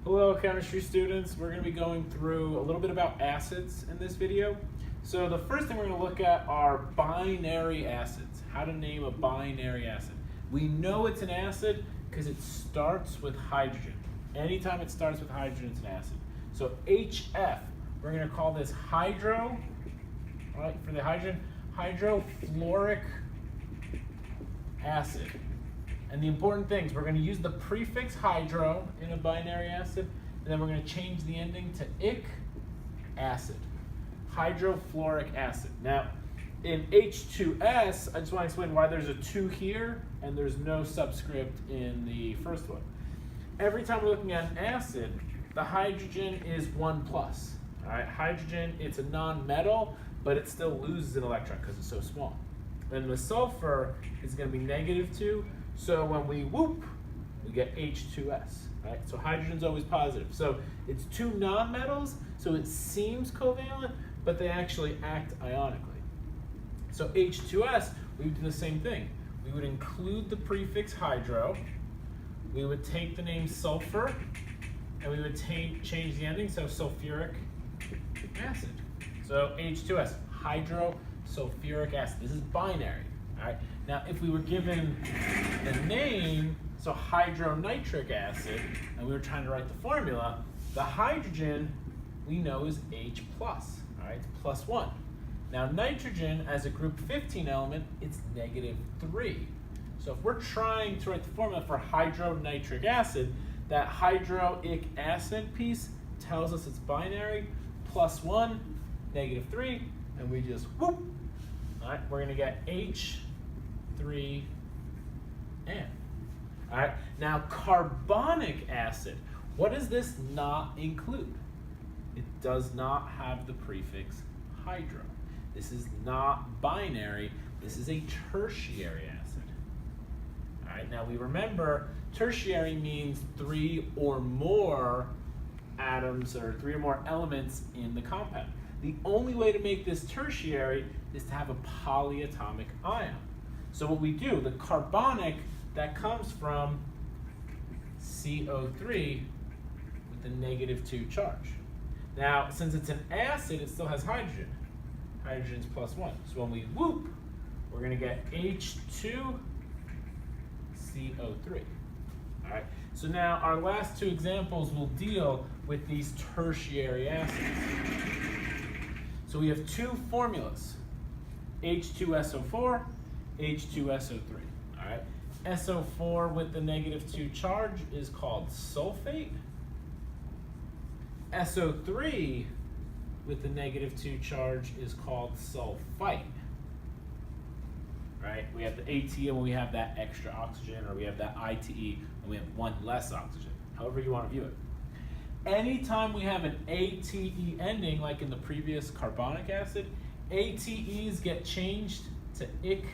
Hello chemistry students, we're going to be going through a little bit about acids in this video. So the first thing we're going to look at are binary acids, how to name a binary acid. We know it's an acid because it starts with hydrogen. Anytime it starts with hydrogen, it's an acid. So HF, we're going to call this hydro, right, for the hydrogen, hydrofluoric acid. And the important things, we're going to use the prefix hydro in a binary acid, and then we're going to change the ending to ic acid, hydrofluoric acid. Now, in H2S, I just want to explain why there's a 2 here and there's no subscript in the first one. Every time we're looking at an acid, the hydrogen is 1+. All right, hydrogen, it's a non-metal, but it still loses an electron because it's so small. Then the sulfur is going to be -2. So when we whoop, we get H2S, right? So hydrogen's always positive. So it's 2 nonmetals, so it seems covalent, but they actually act ionically. So H2S, we would do the same thing. We would include the prefix hydro, we would take the name sulfur, and we would change the ending, so sulfuric acid. So H2S, hydrosulfuric acid. This is binary. All right. Now, if we were given the name, so hydronitric acid, and we were trying to write the formula, the hydrogen we know is H+, all right, it's +1. Now, nitrogen, as a group 15 element, it's -3. So if we're trying to write the formula for hydronitric acid, that hydroic acid piece tells us it's binary, +1, -3, and we just whoop. All right, we're gonna get H3N. All right, now carbonic acid, what does this not include? It does not have the prefix hydro. This is not binary, this is a tertiary acid. All right, now we remember tertiary means 3 or more atoms or 3 or more elements in the compound. The only way to make this tertiary is to have a polyatomic ion. So what we do, the carbonic, that comes from CO3 with the -2 charge. Now, since it's an acid, it still has hydrogen. Hydrogen's +1. So when we whoop, we're going to get H2CO3. All right. So now our last 2 examples will deal with these tertiary acids. So we have 2 formulas, H2SO4, H2SO3, all right? SO4 with the -2 charge is called sulfate. SO3 with the -2 charge is called sulfite, right? We have the AT and we have that extra oxygen, or we have that ITE and we have 1 less oxygen, however you want to view it. Anytime we have an ATE ending, like in the previous carbonic acid, ATEs get changed to ic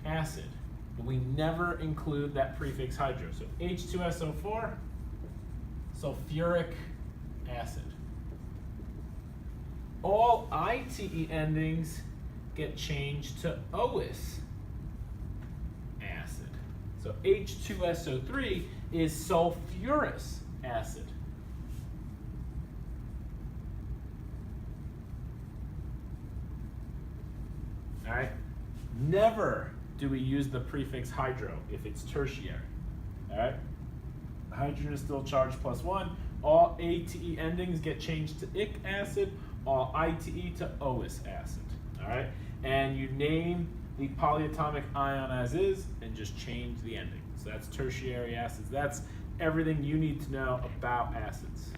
acid, but we never include that prefix hydro. So H2SO4, sulfuric acid. All ITE endings get changed to OS acid. So H2SO3 is sulfurous acid. All right, never do we use the prefix hydro if it's tertiary. All right, hydrogen is still charged +1. All ATE endings get changed to ic acid, all ITE to OS acid. All right, and you name the polyatomic ion as is and just change the ending. So that's tertiary acids. That's everything you need to know about acids.